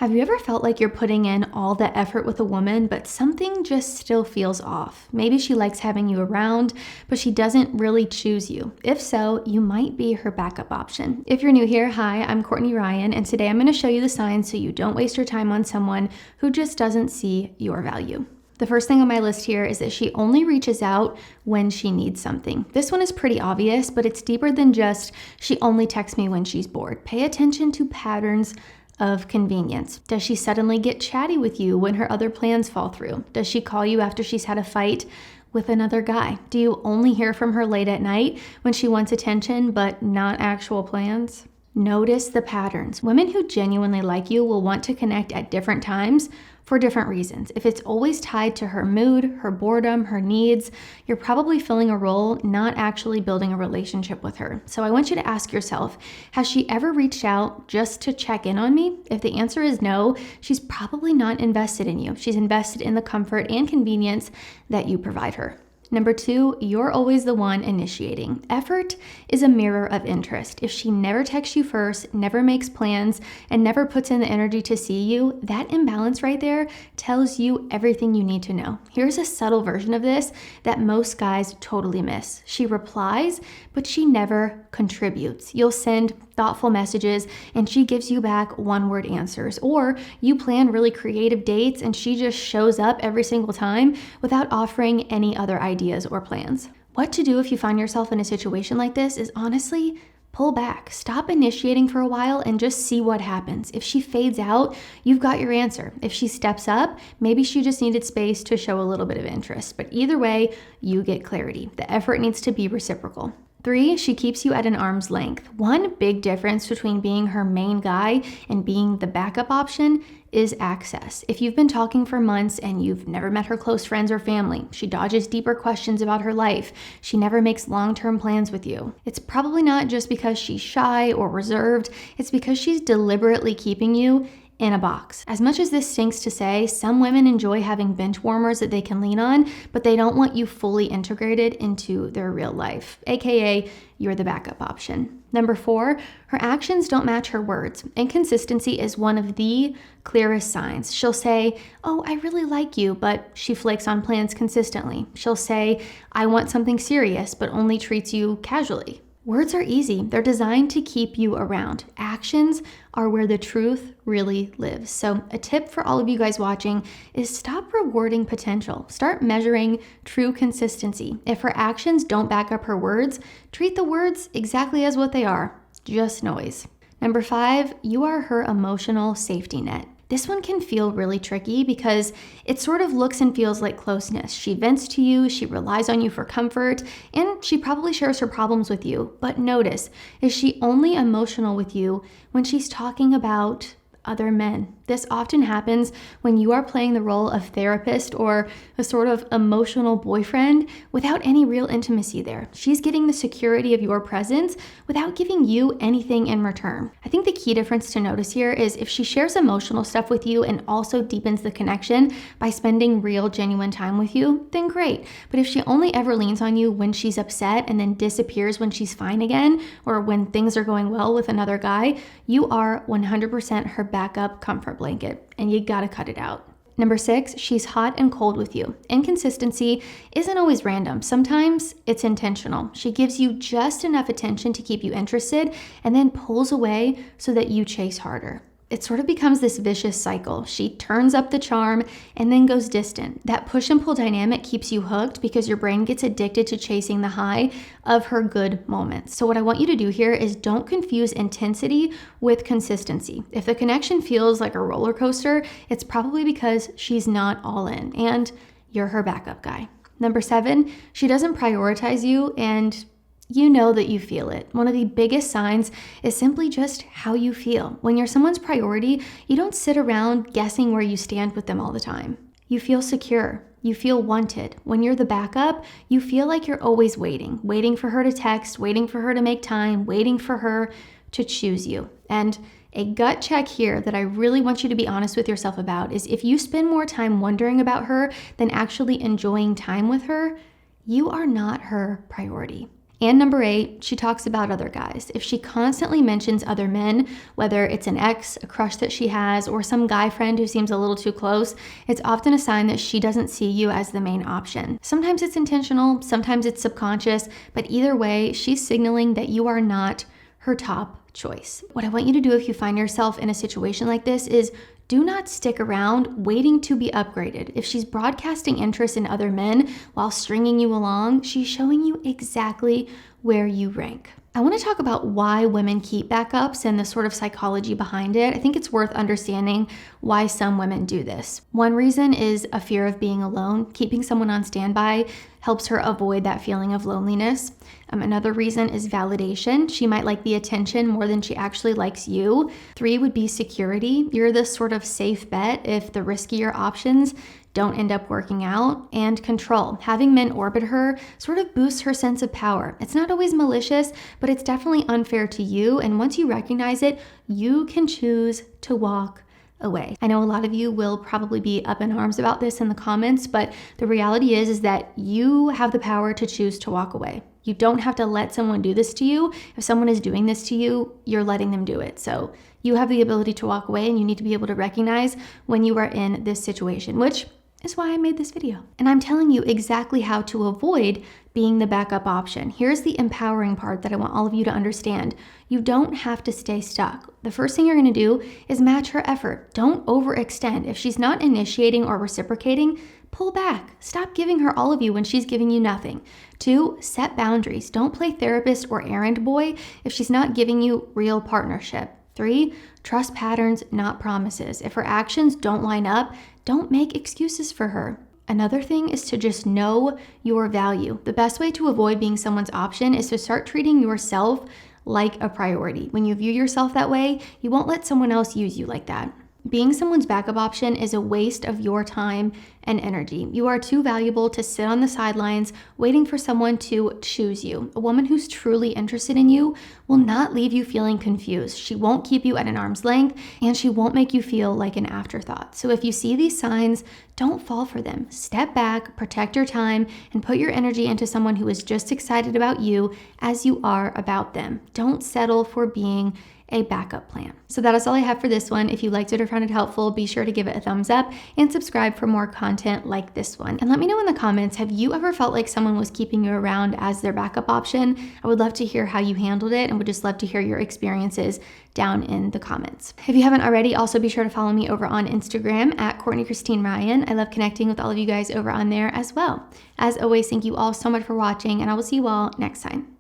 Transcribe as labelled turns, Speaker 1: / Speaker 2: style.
Speaker 1: Have you ever felt like you're putting in all the effort with a woman, but something just still feels off? Maybe she likes having you around, but she doesn't really choose you. If so, you might be her backup option. If you're new here, hi, I'm Courtney Ryan, and today I'm going to show you the signs so you don't waste your time on someone who just doesn't see your value. The first thing on my list here is that she only reaches out when she needs something. This one is pretty obvious, but it's deeper than just she only texts me when she's bored. Pay attention to patterns of convenience. Does she suddenly get chatty with you when her other plans fall through? Does she call you after she's had a fight with another guy? Do you only hear from her late at night when she wants attention but not actual plans? Notice the patterns. Women who genuinely like you will want to connect at different times for different reasons. If it's always tied to her mood, her boredom, her needs, you're probably filling a role, not actually building a relationship with her. So I want you to ask yourself, has she ever reached out just to check in on me? If the answer is no, she's probably not invested in you. She's invested in the comfort and convenience that you provide her. Number 2, you're always the one initiating. Effort is a mirror of interest. If she never texts you first, never makes plans, and never puts in the energy to see you, that imbalance right there tells you everything you need to know. Here's a subtle version of this that most guys totally miss. She replies, but she never contributes. You'll send thoughtful messages and she gives you back one-word answers, or you plan really creative dates and she just shows up every single time without offering any other ideas or plans. What to do if you find yourself in a situation like this is honestly pull back. Stop initiating for a while and just see what happens. If she fades out, you've got your answer. If she steps up, maybe she just needed space to show a little bit of interest. But either way, you get clarity. The effort needs to be reciprocal. 3, she keeps you at an arm's length. One big difference between being her main guy and being the backup option is access. If you've been talking for months and you've never met her close friends or family, she dodges deeper questions about her life, she never makes long-term plans with you, it's probably not just because she's shy or reserved, it's because she's deliberately keeping you in a box. As much as this stinks to say, some women enjoy having bench warmers that they can lean on, but they don't want you fully integrated into their real life, aka you're the backup option. Number 4, her actions don't match her words. Inconsistency is one of the clearest signs. She'll say, "Oh, I really like you," but she flakes on plans consistently. She'll say, "I want something serious," but only treats you casually. Words are easy. They're designed to keep you around. Actions are where the truth really lives. So a tip for all of you guys watching is stop rewarding potential. Start measuring true consistency. If her actions don't back up her words, treat the words exactly as what they are, just noise. Number 5, you are her emotional safety net. This one can feel really tricky because it sort of looks and feels like closeness. She vents to you, she relies on you for comfort, and she probably shares her problems with you. But notice, is she only emotional with you when she's talking about other men? This often happens when you are playing the role of therapist or a sort of emotional boyfriend without any real intimacy there. She's getting the security of your presence without giving you anything in return. I think the key difference to notice here is if she shares emotional stuff with you and also deepens the connection by spending real, genuine time with you, then great. But if she only ever leans on you when she's upset and then disappears when she's fine again, or when things are going well with another guy, you are 100% her backup comfort blanket, and you gotta cut it out. Number 6, she's hot and cold with you. Inconsistency isn't always random. Sometimes it's intentional. She gives you just enough attention to keep you interested and then pulls away so that you chase harder. It sort of becomes this vicious cycle. She turns up the charm and then goes distant. That push and pull dynamic keeps you hooked because your brain gets addicted to chasing the high of her good moments. So what I want you to do here is don't confuse intensity with consistency. If the connection feels like a roller coaster, it's probably because she's not all in and you're her backup guy. Number 7, she doesn't prioritize you, and you know that you feel it. One of the biggest signs is simply just how you feel. When you're someone's priority, you don't sit around guessing where you stand with them all the time. You feel secure. You feel wanted. When you're the backup, you feel like you're always waiting for her to text, waiting for her to make time, waiting for her to choose you. And a gut check here that I really want you to be honest with yourself about is if you spend more time wondering about her than actually enjoying time with her, you are not her priority. And number 8, she talks about other guys. If she constantly mentions other men, whether it's an ex, a crush that she has, or some guy friend who seems a little too close, it's often a sign that she doesn't see you as the main option. Sometimes it's intentional, sometimes it's subconscious, but either way, she's signaling that you are not her top choice. What I want you to do if you find yourself in a situation like this is do not stick around waiting to be upgraded. If she's broadcasting interest in other men while stringing you along, she's showing you exactly where you rank. I want to talk about why women keep backups and the sort of psychology behind it. I think it's worth understanding why some women do this. One reason is a fear of being alone. Keeping someone on standby helps her avoid that feeling of loneliness. Another reason is validation. She might like the attention more than she actually likes you. 3 would be security. You're this sort of safe bet if the riskier options don't end up working out. And control. Having men orbit her sort of boosts her sense of power. It's not always malicious, but it's definitely unfair to you. And once you recognize it, you can choose to walk away. I know a lot of you will probably be up in arms about this in the comments, but the reality is that you have the power to choose to walk away. You don't have to let someone do this to you. If someone is doing this to you, you're letting them do it. So you have the ability to walk away, and you need to be able to recognize when you are in this situation, which is why I made this video. And I'm telling you exactly how to avoid being the backup option. Here's the empowering part that I want all of you to understand. You don't have to stay stuck. The first thing you're gonna do is match her effort. Don't overextend. If she's not initiating or reciprocating, pull back. Stop giving her all of you when she's giving you nothing. 2, set boundaries. Don't play therapist or errand boy if she's not giving you real partnership. 3, trust patterns, not promises. If her actions don't line up, don't make excuses for her. Another thing is to just know your value. The best way to avoid being someone's option is to start treating yourself like a priority. When you view yourself that way, you won't let someone else use you like that. Being someone's backup option is a waste of your time and energy. You are too valuable to sit on the sidelines waiting for someone to choose you. A woman who's truly interested in you will not leave you feeling confused. She won't keep you at an arm's length, and she won't make you feel like an afterthought. So if you see these signs, don't fall for them. Step back, protect your time, and put your energy into someone who is just excited about you as you are about them. Don't settle for being a backup plan. So that is all I have for this one. If you liked it or found it helpful, be sure to give it a thumbs up and subscribe for more content like this one. And let me know in the comments, have you ever felt like someone was keeping you around as their backup option? I would love to hear how you handled it, and would just love to hear your experiences down in the comments. If you haven't already, also be sure to follow me over on Instagram at Courtney Christine Ryan. I love connecting with all of you guys over on there as well. As always, thank you all so much for watching, and I will see you all next time.